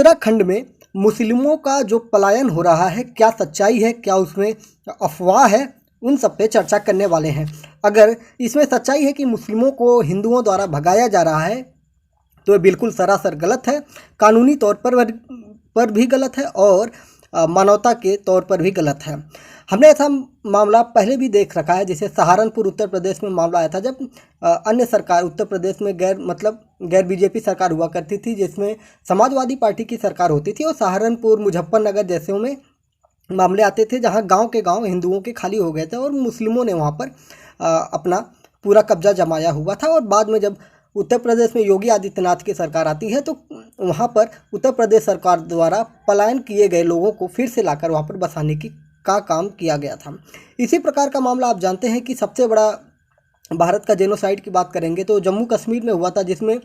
उत्तराखंड में मुस्लिमों का जो पलायन हो रहा है, क्या सच्चाई है, क्या उसमें अफवाह है, उन सब पे चर्चा करने वाले हैं। अगर इसमें सच्चाई है कि मुस्लिमों को हिंदुओं द्वारा भगाया जा रहा है तो ये बिल्कुल सरासर गलत है, कानूनी तौर पर भी गलत है और मानवता के तौर पर भी गलत है। हमने ऐसा मामला पहले भी देख रखा है, जैसे सहारनपुर उत्तर प्रदेश में मामला आया था, जब अन्य सरकार उत्तर प्रदेश में गैर बीजेपी सरकार हुआ करती थी, जिसमें समाजवादी पार्टी की सरकार होती थी, और सहारनपुर, मुजफ्फरनगर जैसे में मामले आते थे जहां गांव के गांव हिंदुओं के खाली हो गए थे और मुस्लिमों ने वहां पर अपना पूरा कब्जा जमाया हुआ था। और बाद में जब उत्तर प्रदेश में योगी आदित्यनाथ की सरकार आती है तो वहां पर उत्तर प्रदेश सरकार द्वारा पलायन किए गए लोगों को फिर से लाकर वहां पर बसाने का काम किया गया था। इसी प्रकार का मामला आप जानते हैं कि सबसे बड़ा भारत का जेनोसाइड की बात करेंगे तो जम्मू कश्मीर में हुआ था, जिसमें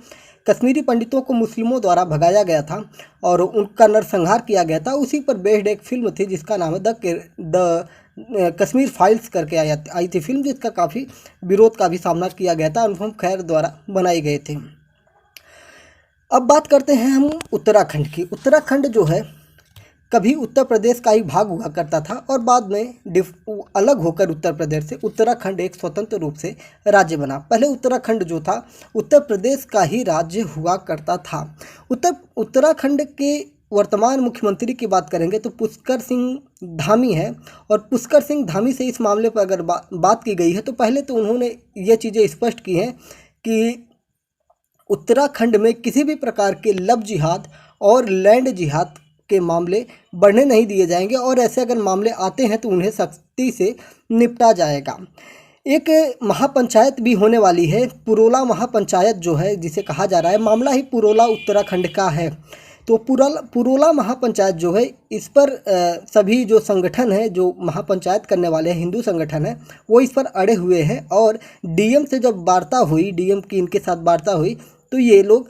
कश्मीरी पंडितों को मुस्लिमों द्वारा भगाया गया था और उनका नरसंहार किया गया था। उसी पर बेस्ड एक फिल्म थी जिसका नाम है द कश्मीर फाइल्स करके आई थी फिल्म, जिसका काफ़ी विरोध का भी सामना किया गया था, अनुपम खेर द्वारा बनाई गई थी। अब बात करते हैं हम उत्तराखंड की। उत्तराखंड जो है कभी उत्तर प्रदेश का ही भाग हुआ करता था और बाद में अलग होकर उत्तर प्रदेश से उत्तराखंड एक स्वतंत्र रूप से राज्य बना। पहले उत्तराखंड जो था उत्तर प्रदेश का ही राज्य हुआ करता था। उत्तराखंड के वर्तमान मुख्यमंत्री की बात करेंगे तो पुष्कर सिंह धामी है, और पुष्कर सिंह धामी से इस मामले पर अगर बात की गई है तो पहले तो उन्होंने ये चीज़ें स्पष्ट की हैं कि उत्तराखंड में किसी भी प्रकार के लव जिहाद और लैंड जिहाद के मामले बढ़ने नहीं दिए जाएंगे, और ऐसे अगर मामले आते हैं तो उन्हें सख्ती से निपटा जाएगा। एक महापंचायत भी होने वाली है, पुरोला महापंचायत जो है, जिसे कहा जा रहा है मामला ही पुरोला उत्तराखंड का है। तो पुरोला महापंचायत जो है, इस पर सभी जो संगठन है, जो महापंचायत करने वाले हैं, हिंदू संगठन है, वो इस पर अड़े हुए हैं। और डीएम से जब वार्ता हुई, डीएम की इनके साथ वार्ता हुई, तो ये लोग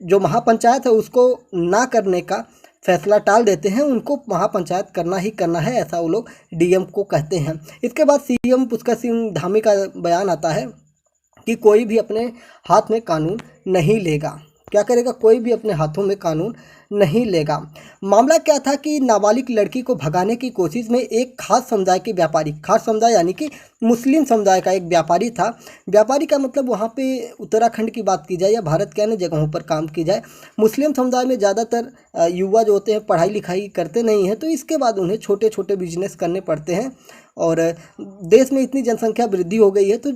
जो महापंचायत है उसको ना करने का फैसला टाल देते हैं। उनको महापंचायत करना ही करना है, ऐसा वो लोग डीएम को कहते हैं। इसके बाद सीएम पुष्कर सिंह धामी का बयान आता है कि कोई भी अपने हाथ में कानून नहीं लेगा। क्या करेगा? कोई भी अपने हाथों में कानून नहीं लेगा। मामला क्या था कि नाबालिग लड़की को भगाने की कोशिश में एक खास समुदाय के व्यापारी, खास समुदाय यानी कि मुस्लिम समुदाय का एक व्यापारी था। व्यापारी का मतलब वहाँ पे उत्तराखंड की बात की जाए या भारत के अन्य जगहों पर काम की जाए, मुस्लिम समुदाय में ज़्यादातर युवा जो होते हैं पढ़ाई लिखाई करते नहीं हैं, तो इसके बाद उन्हें छोटे छोटे बिजनेस करने पड़ते हैं। और देश में इतनी जनसंख्या वृद्धि हो गई है तो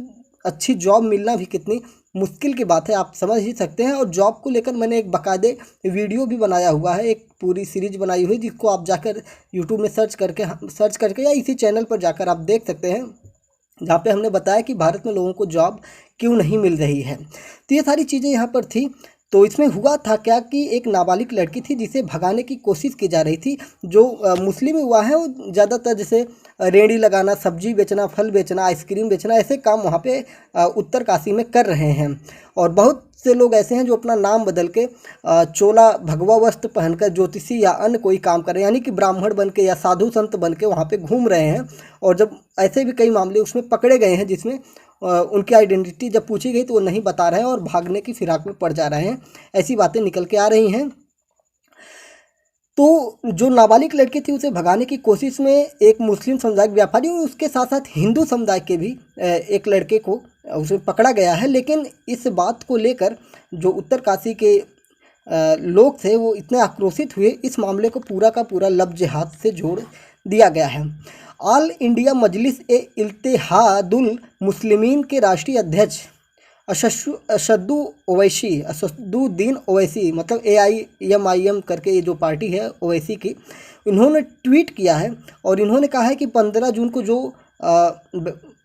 अच्छी जॉब मिलना भी कितनी मुश्किल की बात है, आप समझ ही सकते हैं। और जॉब को लेकर मैंने एक बाकायदे वीडियो भी बनाया हुआ है, एक पूरी सीरीज बनाई हुई, जिसको आप जाकर यूट्यूब में सर्च करके या इसी चैनल पर जाकर आप देख सकते हैं, जहाँ पे हमने बताया कि भारत में लोगों को जॉब क्यों नहीं मिल रही है। तो ये सारी चीज़ें यहाँ पर थी। तो इसमें हुआ था क्या कि एक नाबालिग लड़की थी जिसे भगाने की कोशिश की जा रही थी। जो मुस्लिम युवा है वो ज़्यादातर जैसे रेहड़ी लगाना, सब्जी बेचना, फल बेचना, आइसक्रीम बेचना, ऐसे काम वहाँ पे उत्तरकाशी में कर रहे हैं। और बहुत से लोग ऐसे हैं जो अपना नाम बदल के चोला भगवा वस्त्र पहनकर ज्योतिषी या अन्य कोई काम कर रहे हैं, यानी कि ब्राह्मण बन के या साधु संत बन के वहाँ पे घूम रहे हैं। और जब ऐसे भी कई मामले उसमें पकड़े गए हैं जिसमें उनकी आइडेंटिटी जब पूछी गई तो वो नहीं बता रहे हैं और भागने की फिराक में पड़ जा रहे हैं, ऐसी बातें निकल के आ रही हैं। तो जो नाबालिग लड़की थी उसे भगाने की कोशिश में एक मुस्लिम समुदाय के व्यापारी और उसके साथ साथ हिंदू समुदाय के भी एक लड़के को उसे पकड़ा गया है। लेकिन इस बात को लेकर जो उत्तरकाशी के लोग थे वो इतने आक्रोशित हुए, इस मामले को पूरा का पूरा लव जिहाद से जोड़ दिया गया है। ऑल इंडिया मजलिस ए इत्तेहादुल मुस्लिमीन के राष्ट्रीय अध्यक्ष असदुद्दीन ओवैसी, मतलब AIMIM करके ये जो पार्टी है ओवैसी की, इन्होंने ट्वीट किया है और इन्होंने कहा है कि 15 जून को जो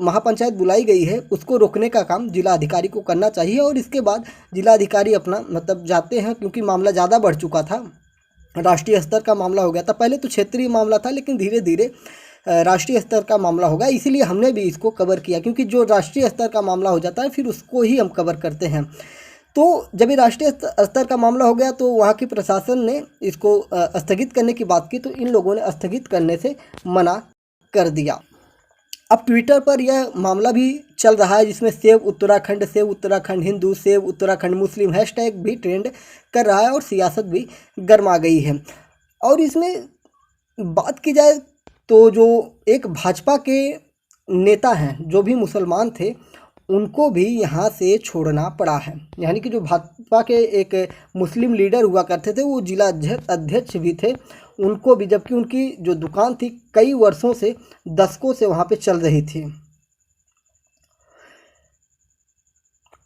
महापंचायत बुलाई गई है उसको रोकने का काम जिलाधिकारी को करना चाहिए। और इसके बाद जिलाधिकारी अपना मतलब जाते हैं, क्योंकि मामला ज़्यादा बढ़ चुका था, राष्ट्रीय स्तर का मामला हो गया था। पहले तो क्षेत्रीय मामला था लेकिन धीरे धीरे राष्ट्रीय स्तर का मामला होगा, इसीलिए हमने भी इसको कवर किया, क्योंकि जो राष्ट्रीय स्तर का मामला हो जाता है फिर उसको ही हम कवर करते हैं। तो जब ये राष्ट्रीय स्तर का मामला हो गया तो वहाँ की प्रशासन ने इसको स्थगित करने की बात की, तो इन लोगों ने स्थगित करने से मना कर दिया। अब ट्विटर पर यह मामला भी चल रहा है जिसमें सेव उत्तराखंड हिंदू, सेव उत्तराखंड मुस्लिम हैशटैग भी ट्रेंड कर रहा है और सियासत भी गर्मा गई है। और इसमें बात की जाए तो जो एक भाजपा के नेता हैं जो भी मुसलमान थे उनको भी यहाँ से छोड़ना पड़ा है। यानी कि जो भाजपा के एक मुस्लिम लीडर हुआ करते थे वो जिला अध्यक्ष भी थे, उनको भी, जबकि उनकी जो दुकान थी कई वर्षों से, दशकों से वहाँ पे चल रही थी।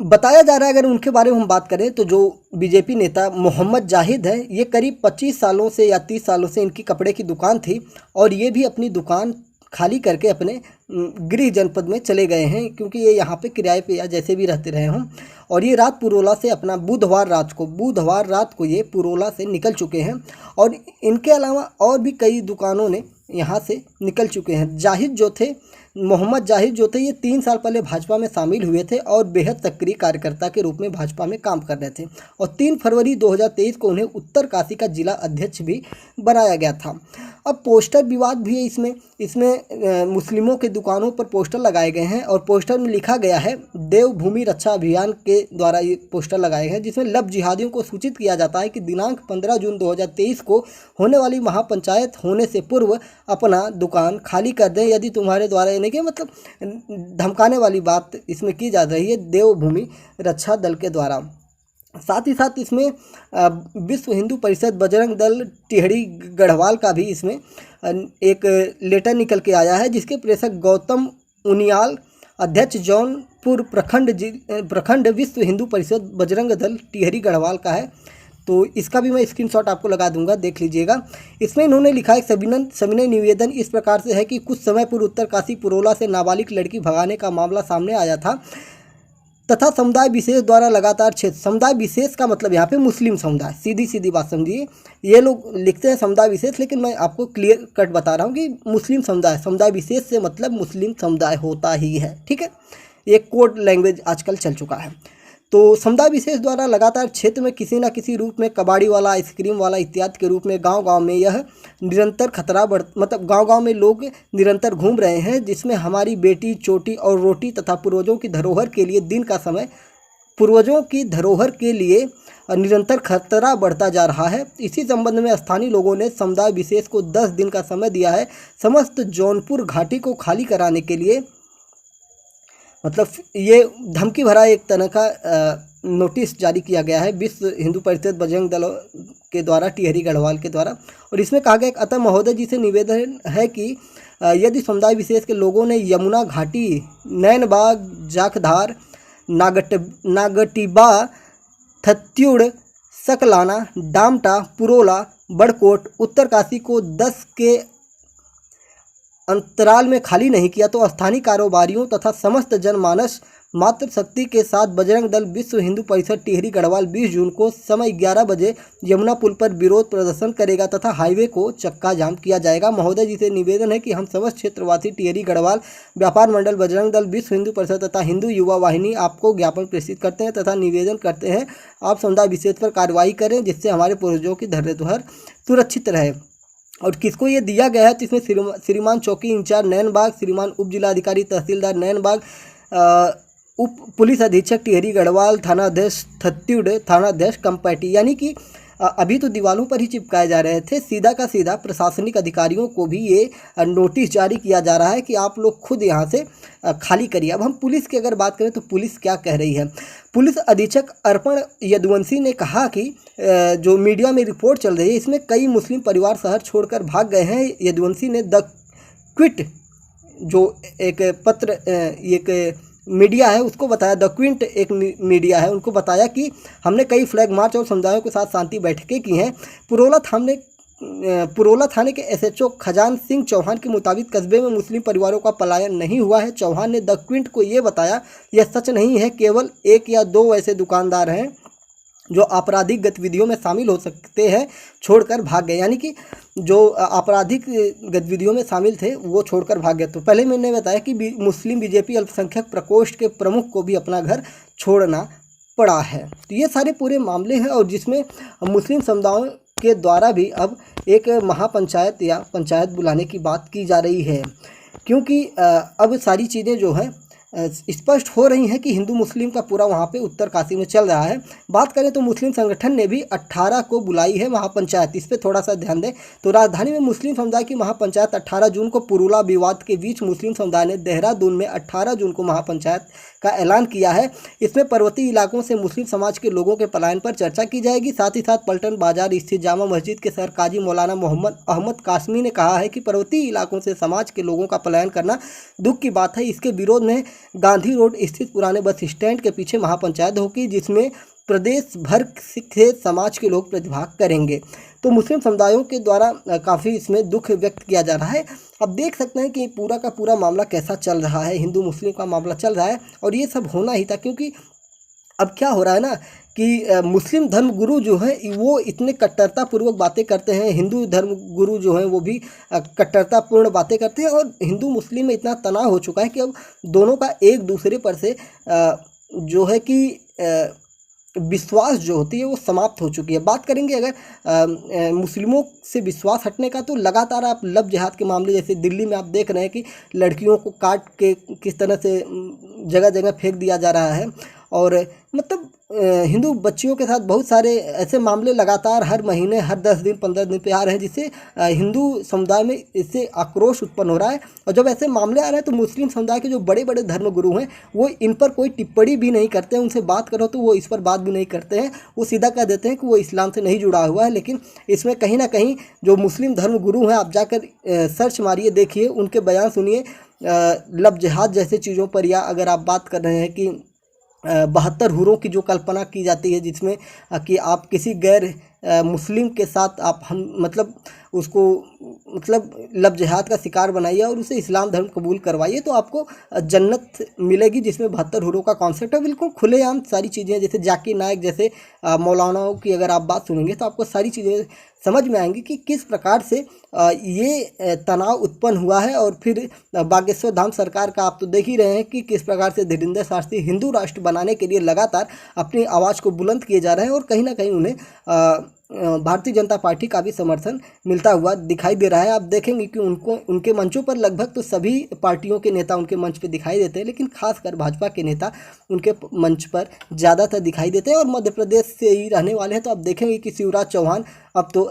बताया जा रहा है, अगर उनके बारे में हम बात करें तो जो बीजेपी नेता मोहम्मद जाहिद है, ये करीब 25 सालों से या 30 सालों से इनकी कपड़े की दुकान थी और ये भी अपनी दुकान खाली करके अपने गृह जनपद में चले गए हैं, क्योंकि ये यहाँ पे किराए पे या जैसे भी रहते रहे हम। और ये रात पुरोला से अपना बुधवार रात को ये पुरोला से निकल चुके हैं और इनके अलावा और भी कई दुकानों ने यहाँ से निकल चुके हैं। मोहम्मद जाहिद जो थे ये 3 साल पहले भाजपा में शामिल हुए थे और बेहद सक्रिय कार्यकर्ता के रूप में भाजपा में काम कर रहे थे और 3 फरवरी 2023 को उन्हें उत्तरकाशी का जिला अध्यक्ष भी बनाया गया था। अब पोस्टर विवाद भी है इसमें मुस्लिमों के दुकानों पर पोस्टर लगाए गए हैं और पोस्टर में लिखा गया है, देवभूमि रक्षा अभियान के द्वारा ये पोस्टर लगाए हैं, जिसमें लब जिहादियों को सूचित किया जाता है कि दिनांक 15 जून 2023 को होने वाली महापंचायत होने से पूर्व अपना दुकान खाली कर दें यदि तुम्हारे द्वारा, यानी कि मतलब धमकाने वाली बात इसमें की जा रही है देवभूमि रक्षा दल के द्वारा। साथ ही साथ इसमें विश्व हिंदू परिषद बजरंग दल टिहरी गढ़वाल का भी इसमें एक लेटर निकल के आया है, जिसके प्रेषक गौतम उनियाल, अध्यक्ष जौनपुर प्रखंड विश्व हिंदू परिषद बजरंग दल टिहरी गढ़वाल का है। तो इसका भी मैं स्क्रीनशॉट आपको लगा दूंगा, देख लीजिएगा। इसमें इन्होंने लिखा है, सविनय निवेदन इस प्रकार से है कि कुछ समय पूर्व उत्तरकाशी पुरोला से नाबालिग लड़की भगाने का मामला सामने आया था तथा समुदाय विशेष द्वारा लगातार क्षेत्र, समुदाय विशेष का मतलब यहाँ पे मुस्लिम समुदाय, सीधी बात समझिए। ये लोग लिखते हैं समुदाय विशेष, लेकिन मैं आपको क्लियर कट बता रहा हूँ कि मुस्लिम समुदाय विशेष से मतलब मुस्लिम समुदाय होता ही है, ठीक है। ये कोड लैंग्वेज आजकल चल चुका है। तो समुदाय विशेष द्वारा लगातार क्षेत्र में किसी न किसी रूप में कबाड़ी वाला, आइसक्रीम वाला इत्यादि के रूप में गांव-गांव में यह निरंतर खतरा मतलब गांव-गांव में लोग निरंतर घूम रहे हैं, जिसमें हमारी बेटी, चोटी और रोटी तथा पूर्वजों की धरोहर के लिए निरंतर खतरा बढ़ता जा रहा है। इसी संबंध में स्थानीय लोगों ने समुदाय विशेष को 10 दिन का समय दिया है समस्त जौनपुर घाटी को खाली कराने के लिए। मतलब ये धमकी भरा एक तरह का नोटिस जारी किया गया है विश्व हिंदू परिषद बजरंग दल के द्वारा, टिहरी गढ़वाल के द्वारा। और इसमें कहा गया, अतः महोदय जी से निवेदन है कि यदि समुदाय विशेष के लोगों ने यमुना घाटी, नैनबाग, जाखधार, नागटिबा, थत्युड़, सकलाना, डामटा, पुरोला, बड़कोट, उत्तरकाशी को 10 के अंतराल में खाली नहीं किया तो स्थानीय कारोबारियों तथा समस्त जनमानस मातृशक्ति के साथ बजरंग दल विश्व हिंदू परिषद टिहरी गढ़वाल 20 जून को समय 11 बजे यमुना पुल पर विरोध प्रदर्शन करेगा तथा हाईवे को चक्का जाम किया जाएगा। महोदय जी से निवेदन है कि हम समस्त क्षेत्रवासी टिहरी गढ़वाल व्यापार मंडल बजरंग दल विश्व हिंदू परिषद तथा हिंदू युवा वाहिनी आपको ज्ञापन प्रेषित करते हैं तथा निवेदन करते हैं आप समुदाय विशेष पर कार्रवाई करें जिससे हमारे पूर्वजों की धरोहर सुरक्षित रहे। और किसको ये दिया गया है तो इसमें श्रीमान चौकी इंचार्ज नैनबाग, श्रीमान उप जिलाधिकारी तहसीलदार नैनबाग, उप पुलिस अधीक्षक टिहरी गढ़वाल, थानाध्यक्ष थत्युड़, थानाध्यक्ष कंपैटी। यानी कि अभी तो दीवारों पर ही चिपकाए जा रहे थे, सीधा का सीधा प्रशासनिक अधिकारियों को भी ये नोटिस जारी किया जा रहा है कि आप लोग खुद यहाँ से खाली करिए। अब हम पुलिस की अगर बात करें तो पुलिस क्या कह रही है। पुलिस अधीक्षक अर्पण यदुवंशी ने कहा कि जो मीडिया में रिपोर्ट चल रही है इसमें कई मुस्लिम परिवार शहर छोड़कर भाग गए हैं। यदुवंशी ने द क्विट जो एक पत्र एक मीडिया है उसको बताया, द क्विंट एक मीडिया है, उनको बताया कि हमने कई फ्लैग मार्च और समुदायों के साथ शांति बैठकें की हैं। पुरोला थाने के एसएचओ खजान सिंह चौहान के मुताबिक कस्बे में मुस्लिम परिवारों का पलायन नहीं हुआ है। चौहान ने द क्विंट को ये बताया, यह सच नहीं है, केवल 1 या 2 ऐसे दुकानदार हैं जो आपराधिक गतिविधियों में शामिल हो सकते हैं छोड़कर भाग गए। यानी कि जो आपराधिक गतिविधियों में शामिल थे वो छोड़कर भाग गए। तो पहले मैंने बताया कि मुस्लिम बीजेपी अल्पसंख्यक प्रकोष्ठ के प्रमुख को भी अपना घर छोड़ना पड़ा है। तो ये सारे पूरे मामले हैं और जिसमें मुस्लिम समुदायों के द्वारा भी अब एक महापंचायत या पंचायत बुलाने की बात की जा रही है। क्योंकि अब सारी चीज़ें जो हैं स्पष्ट हो रही हैं कि हिंदू मुस्लिम का पूरा वहाँ पे उत्तरकाशी में चल रहा है। बात करें तो मुस्लिम संगठन ने भी 18 को बुलाई है महापंचायत, इस पे थोड़ा सा ध्यान दें। तो राजधानी में मुस्लिम समुदाय की महापंचायत 18 जून को पुरुला विवाद के बीच मुस्लिम समुदाय ने देहरादून में 18 जून को महापंचायत का ऐलान किया है। इसमें पर्वतीय इलाकों से मुस्लिम समाज के लोगों के पलायन पर चर्चा की जाएगी। साथ ही साथ पलटन बाजार स्थित जामा मस्जिद के सर काजी मौलाना मोहम्मद अहमद कासमी ने कहा है कि पर्वतीय इलाकों से समाज के लोगों का पलायन करना दुख की बात है। इसके विरोध में गांधी रोड स्थित पुराने बस स्टैंड के पीछे महापंचायत होगी, जिसमें प्रदेश भर से समाज के लोग प्रतिभाग करेंगे। तो मुस्लिम समुदायों के द्वारा काफ़ी इसमें दुख व्यक्त किया जा रहा है। अब देख सकते हैं कि पूरा का पूरा मामला कैसा चल रहा है, हिंदू मुस्लिम का मामला चल रहा है और ये सब होना ही था, क्योंकि अब क्या हो रहा है ना कि मुस्लिम धर्म गुरु जो हैं वो इतने कट्टरतापूर्वक बातें करते हैं, हिंदू धर्म गुरु जो हैं वो भी कट्टरतापूर्ण बातें करते हैं और हिंदू मुस्लिम में इतना तनाव हो चुका है कि अब दोनों का एक दूसरे पर से जो है कि विश्वास जो होती है वो समाप्त हो चुकी है। बात करेंगे अगर मुस्लिमों से विश्वास हटने का, तो लगातार आप लव जिहाद के मामले, जैसे दिल्ली में आप देख रहे हैं कि लड़कियों को काट के किस तरह से जगह जगह फेंक दिया जा रहा है और मतलब हिंदू बच्चियों के साथ बहुत सारे ऐसे मामले लगातार हर महीने, हर 10 दिन 15 दिन पे आ रहे हैं, जिससे हिंदू समुदाय में इससे आक्रोश उत्पन्न हो रहा है। और जब ऐसे मामले आ रहे हैं तो मुस्लिम समुदाय के जो बड़े बड़े धर्मगुरु हैं वो इन पर कोई टिप्पणी भी नहीं करते हैं। उनसे बात करो तो वो इस पर बात भी नहीं करते हैं, वो सीधा कह देते हैं कि वो इस्लाम से नहीं जुड़ा हुआ है। लेकिन इसमें कहीं ना कहीं जो मुस्लिम धर्मगुरु हैं, आप जाकर सर्च मारिए, देखिए, उनके बयान सुनिए। लव जिहाद जैसे चीज़ों पर, या अगर आप बात कर रहे हैं कि 72 हुरों की जो कल्पना की जाती है, जिसमें कि आप किसी गैर मुस्लिम के साथ आप हम मतलब उसको मतलब लव जिहाद का शिकार बनाइए और उसे इस्लाम धर्म कबूल करवाइए तो आपको जन्नत मिलेगी, जिसमें 72 हुरों का कॉन्सेप्ट है। बिल्कुल खुलेआम सारी चीज़ें, जैसे जाकिर नायक जैसे मौलानाओं की अगर आप बात सुनेंगे तो आपको सारी चीज़ें समझ में आएंगी कि किस प्रकार से ये तनाव उत्पन्न हुआ है। और फिर बागेश्वर धाम सरकार का आप तो देख ही रहे हैं कि किस प्रकार से धीरेन्द्र शास्त्री हिंदू राष्ट्र बनाने के लिए लगातार अपनी आवाज़ को बुलंद किए जा रहे हैं और कहीं ना कहीं उन्हें भारतीय जनता पार्टी का भी समर्थन मिलता हुआ दिखाई दे रहा है। आप देखेंगे कि उनके मंचों पर लगभग तो सभी पार्टियों के नेता उनके मंच पर दिखाई देते हैं, लेकिन खासकर भाजपा के नेता उनके मंच पर ज़्यादातर दिखाई देते हैं और मध्य प्रदेश से ही रहने वाले हैं। तो आप देखेंगे कि शिवराज चौहान अब तो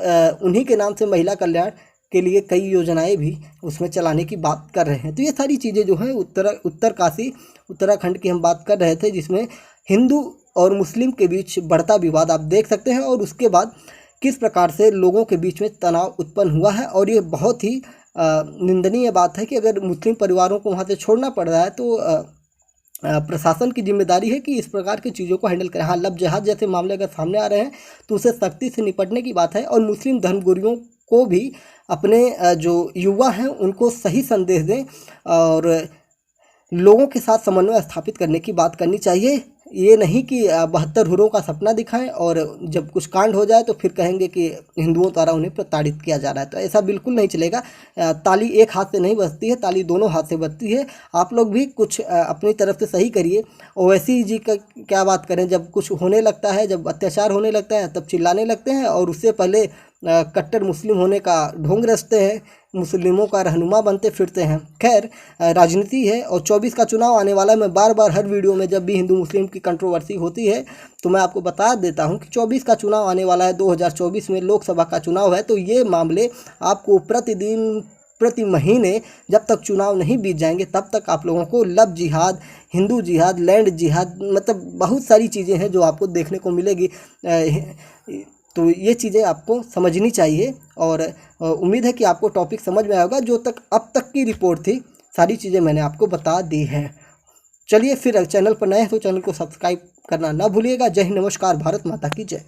उन्हीं के नाम से महिला कल्याण के लिए कई योजनाएं भी उसमें चलाने की बात कर रहे हैं। तो ये सारी चीज़ें जो हैं उत्तरकाशी उत्तराखंड की हम बात कर रहे थे, जिसमें हिंदू और मुस्लिम के बीच बढ़ता विवाद आप देख सकते हैं और उसके बाद किस प्रकार से लोगों के बीच में तनाव उत्पन्न हुआ है। और ये बहुत ही निंदनीय बात है कि अगर मुस्लिम परिवारों को वहाँ से छोड़ना पड़ रहा है तो प्रशासन की जिम्मेदारी है कि इस प्रकार की चीज़ों को हैंडल करें। हाँ, लव जिहाद जैसे मामले अगर सामने आ रहे हैं तो उसे सख्ती से निपटने की बात है और मुस्लिम धर्मगुरुओं को भी अपने जो युवा हैं उनको सही संदेश दें और लोगों के साथ समन्वय स्थापित करने की बात करनी चाहिए। ये नहीं कि 72 हुरों का सपना दिखाएं और जब कुछ कांड हो जाए तो फिर कहेंगे कि हिंदुओं द्वारा उन्हें प्रताड़ित किया जा रहा है। तो ऐसा बिल्कुल नहीं चलेगा। ताली एक हाथ से नहीं बजती है, ताली दोनों हाथ से बजती है। आप लोग भी कुछ अपनी तरफ से सही करिए। ओवैसी जी का क्या बात करें, जब कुछ होने लगता है, जब अत्याचार होने लगता है तब चिल्लाने लगते हैं और उससे पहले कट्टर मुस्लिम होने का ढोंग रचते हैं, मुस्लिमों का रहनुमा बनते फिरते हैं। खैर, राजनीति है और 24 का चुनाव आने वाला है। मैं बार बार हर वीडियो में जब भी हिंदू मुस्लिम की कंट्रोवर्सी होती है तो मैं आपको बता देता हूं कि 24 का चुनाव आने वाला है, 2024 में लोकसभा का चुनाव है। तो ये मामले आपको प्रतिदिन प्रति महीने जब तक चुनाव नहीं बीत जाएंगे तब तक आप लोगों को लव जिहाद, हिंदू जिहाद, लैंड जिहाद, मतलब बहुत सारी चीज़ें हैं जो आपको देखने को मिलेगी। तो ये चीज़ें आपको समझनी चाहिए और उम्मीद है कि आपको टॉपिक समझ में आएगा। जो तक अब तक की रिपोर्ट थी सारी चीज़ें मैंने आपको बता दी हैं। चलिए फिर चैनल पर नए हैं तो चैनल को सब्सक्राइब करना ना भूलिएगा। जय हिंद, नमस्कार, भारत माता की जय।